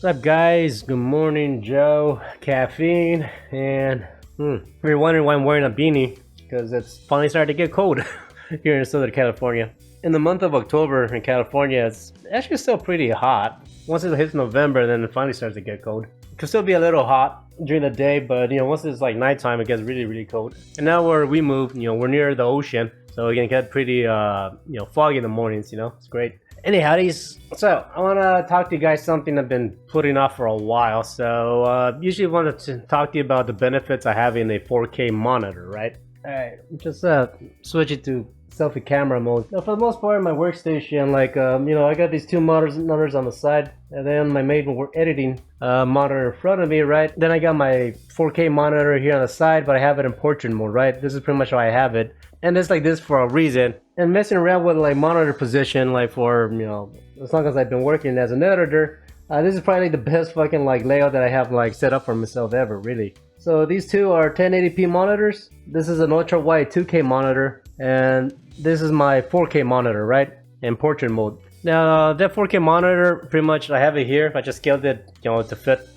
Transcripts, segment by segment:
What's up, guys? Good morning, Joe. Caffeine, and if you're wondering why I'm wearing a beanie, because it's finally starting to get cold here in Southern California. In the month of October in California, it's actually still pretty hot. Once it hits November, then it finally starts to get cold. It can still be a little hot during the day, but once it's like nighttime, it gets really, really cold. And now where we move, we're near the ocean, so it can get pretty, foggy in the mornings. It's great. Anyhow, so I want to talk to you guys something I've been putting off for a while. So usually wanted to talk to you about the benefits of having a 4K monitor, right? Alright, just switch it to selfie camera mode. Now, for the most part, my workstation, I got these two monitors on the side, and then my main editing monitor in front of me, right? Then I got my 4K monitor here on the side, but I have it in portrait mode, right? This is pretty much how I have it, and it's like this for a reason. And messing around with like monitor position, like for as long as I've been working as an editor, this is probably the best fucking like layout that I have like set up for myself ever, really. So these two are 1080p monitors. This is an ultra wide 2K monitor, and this is my 4K monitor, right? In portrait mode. Now that 4K monitor, pretty much I have it here. I just scaled it, to fit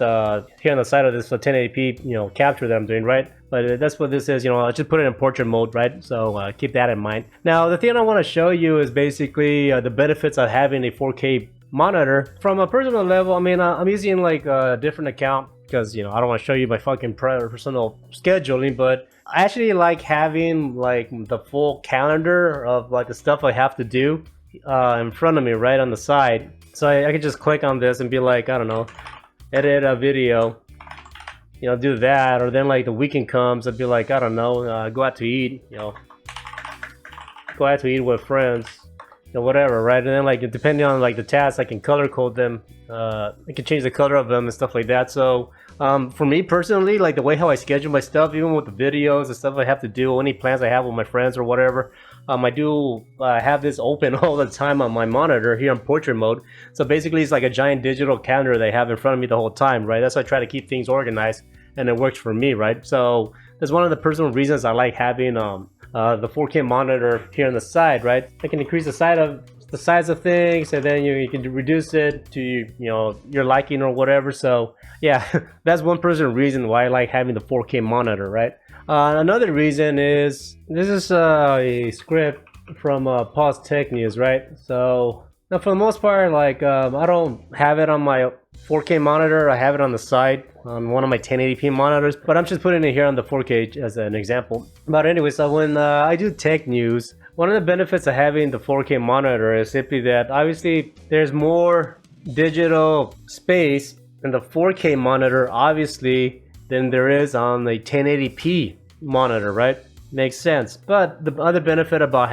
here on the side of this 1080p, capture that I'm doing, right? But that's what this is, I just put it in portrait mode, right? So keep that in mind. Now the thing I want to show you is basically the benefits of having a 4K monitor. From a personal level, I'm using like a different account because I don't want to show you my fucking personal scheduling, but I actually like having like the full calendar of like the stuff I have to do in front of me, right on the side. So I can just click on this and be like, I don't know, edit a video, do that. Or then like the weekend comes, I'd be like, I don't know, go out to eat, go out to eat with friends, whatever, right? And then like depending on like the tasks, I can color code them. I can change the color of them and stuff like that. So for me personally, like the way how I schedule my stuff, even with the videos and stuff I have to do, any plans I have with my friends or whatever, I do have this open all the time on my monitor here in portrait mode. So basically it's like a giant digital calendar they have in front of me the whole time, right? That's why I try to keep things organized, and it works for me, right? So that's one of the personal reasons I like having the 4K monitor here on the side, right? I can increase the size of things, and then you can reduce it to your liking or whatever. So yeah, that's one personal reason why I like having the 4K monitor, right? Another reason is this is a script from Pause Tech News, right? So now for the most part, like I don't have it on my 4K monitor. I have it on the side on one of my 1080p monitors, but I'm just putting it here on the 4K as an example. But anyway, so when I do tech news, one of the benefits of having the 4K monitor is simply that obviously there's more digital space in the 4K monitor, obviously, than there is on the 1080p monitor, right? Makes sense. But the other benefit about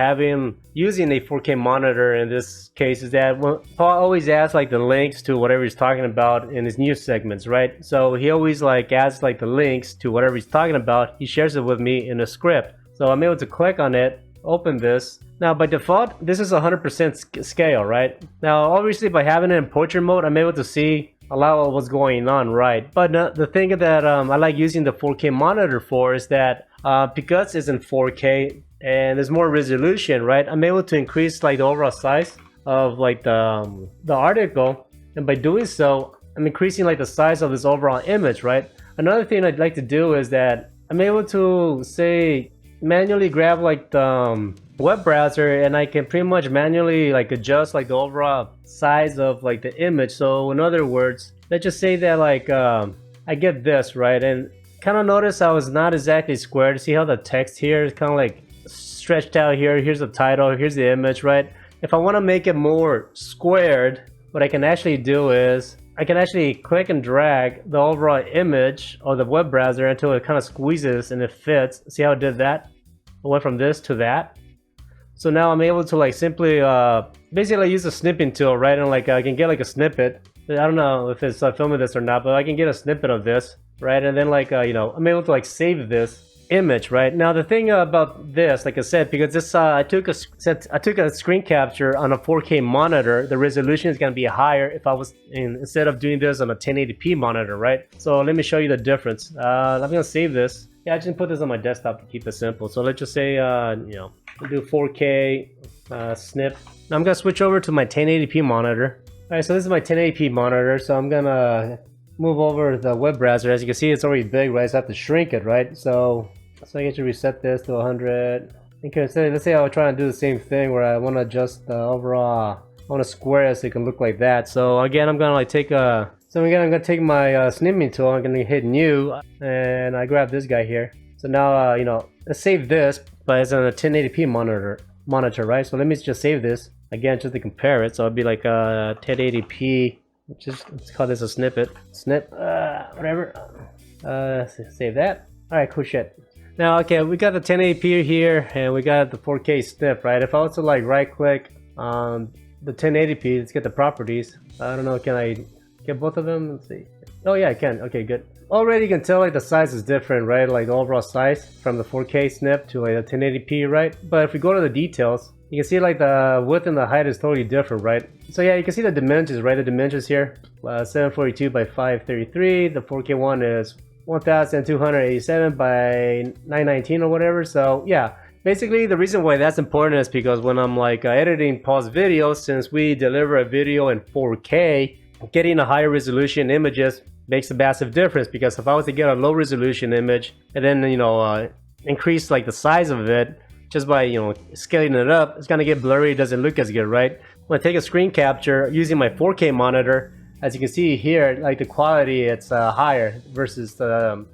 using a 4K monitor in this case is that Paul always adds like the links to whatever he's talking about in his news segments, right? So he always like adds like the links to whatever he's talking about. He shares it with me in a script. So I'm able to click on it, open this. Now by default, this is 100% scale, right? Now obviously by having it in portrait mode, I'm able to see a lot of what's going on, right? But the thing that I like using the 4K monitor for is that because it's in 4K and there's more resolution, right? I'm able to increase like the overall size of like the article, and by doing so, I'm increasing like the size of this overall image, right? Another thing I'd like to do is that I'm able to say manually grab like the web browser, and I can pretty much manually like adjust like the overall size of like the image. So in other words, let's just say that like I get this, right? And kind of notice I was not exactly squared. See how the text here is kind of like stretched out here. Here's the title, here's the image, right? If I want to make it more squared, what I can actually do is I can actually click and drag the overall image of the web browser until it kind of squeezes and it fits. See how it did that? I went from this to that. So now I'm able to like simply basically use the snipping tool, right? And like I can get like a snippet. I don't know if it's filming this or not, but I can get a snippet of this, right? And then like I'm able to like save this image, right? Now the thing about this, like I said, because this I took a screen capture on a 4K monitor, the resolution is going to be higher if I was instead of doing this on a 1080p monitor, right? So let me show you the difference. I'm going to save this. Yeah, I just put this on my desktop to keep it simple. So let's just say do 4K snip. Now I'm going to switch over to my 1080p monitor. Alright, so this is my 1080p monitor, so I'm gonna move over the web browser. As you can see, it's already big, right? So I have to shrink it, right? So I get to reset this to 100. Okay, so let's say I was trying to do the same thing where I want to adjust the overall. I want to square it so it can look like that. So again, I'm gonna like take a. So again, I'm gonna take my snipping tool. I'm gonna hit new, and I grab this guy here. So now, you know, let's save this, but it's on a 1080p monitor, right? So let me just save this again, just to compare it. So it'd be like 1080p. Let's call this a snippet. Whatever. Save that. All right, cool shit. Now, okay, we got the 1080p here, and we got the 4K snip, right? If I was to like right-click on the 1080p, let's get the properties. I don't know, can I get both of them? Let's see. Oh yeah, I can. Okay, good. Already you can tell like the size is different, right? Like the overall size from the 4K snip to like the 1080p, right? But if we go to the details, you can see like the width and the height is totally different, right? So yeah, you can see the dimensions, right? The dimensions here, 742 by 533. The 4K one is 1287 by 919 or whatever. So yeah, basically the reason why that's important is because when I'm like editing pause videos, since we deliver a video in 4K, getting a higher resolution images makes a massive difference. Because if I was to get a low resolution image and then, you know, increase like the size of it just by, you know, scaling it up, it's gonna get blurry. It doesn't look as good, right? When I take a screen capture using my 4K monitor, as you can see here, like the quality, it's higher versus the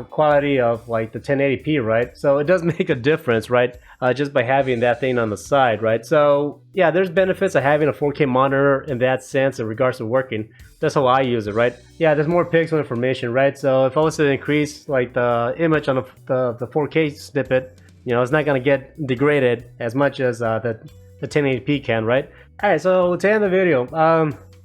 quality of like the 1080p, right? So it does make a difference, right? Just by having that thing on the side, right? So yeah, there's benefits of having a 4K monitor in that sense in regards to working. That's how I use it, right? Yeah, there's more pixel information, right? So if I was to increase like the image on the 4K snippet, you know, it's not gonna get degraded as much as the 1080p can, right? All right, so to end the video,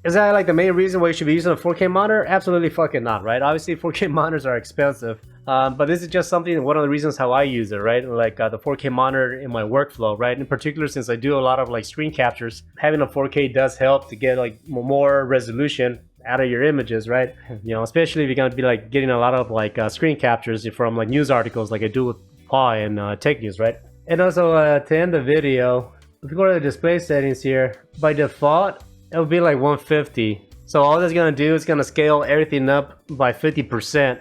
is that like the main reason why you should be using a 4K monitor? Absolutely fucking not, right? Obviously 4K monitors are expensive, but this is just something, one of the reasons how I use it, right? Like the 4K monitor in my workflow, right? In particular, since I do a lot of like screen captures, having a 4K does help to get like more resolution out of your images, right? You know, especially if you're gonna be like getting a lot of like screen captures from like news articles like I do with Paul and Tech News, right? And also to end the video, if you go to the display settings here, by default, it would be like 150. So all that's gonna do is gonna scale everything up by 50%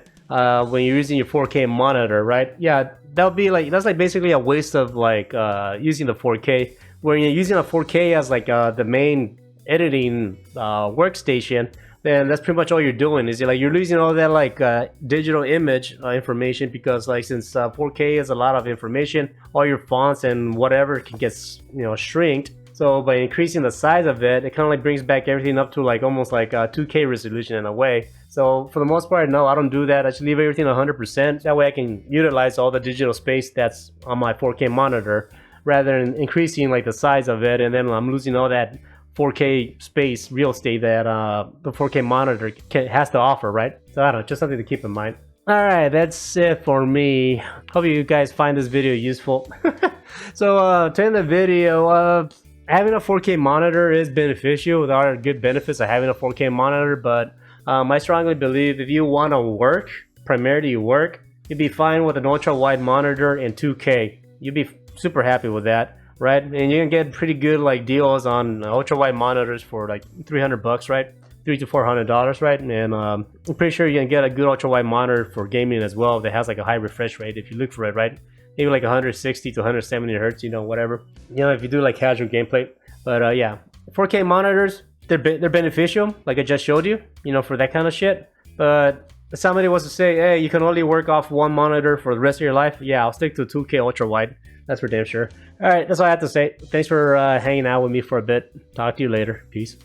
when you're using your 4K monitor, right? Yeah, that'll be like, that's like basically a waste of like using the 4K. When you're using a 4K as like the main editing workstation, then that's pretty much all you're doing. Is you're losing all that like digital image information, because like since 4K is a lot of information, all your fonts and whatever can get, you know, shrinked. So by increasing the size of it, it kind of like brings back everything up to like almost like a 2K resolution in a way. So for the most part, no, I don't do that. I just leave everything 100%. That way I can utilize all the digital space that's on my 4K monitor, rather than increasing like the size of it, and then I'm losing all that 4K space real estate that the 4K monitor has to offer, right? So I don't know, just something to keep in mind. Alright, that's it for me. Hope you guys find this video useful. So to end the video, having a 4K monitor is beneficial. There are good benefits of having a 4K monitor, but I strongly believe if you want to work, primarily work, you'd be fine with an ultra wide monitor in 2K. You'd be super happy with that, right? And you can get pretty good like deals on ultra wide monitors for like $300, right? $300 to $400, right? And I'm pretty sure you can get a good ultra wide monitor for gaming as well that has like a high refresh rate if you look for it, right? Maybe like 160 to 170 hertz, you know, whatever. You know, if you do like casual gameplay. But yeah, 4K monitors, they're beneficial, like I just showed you, you know, for that kind of shit. But if somebody was to say, hey, you can only work off one monitor for the rest of your life, yeah, I'll stick to 2K ultra wide. That's for damn sure. All right, that's all I have to say. Thanks for hanging out with me for a bit. Talk to you later. Peace.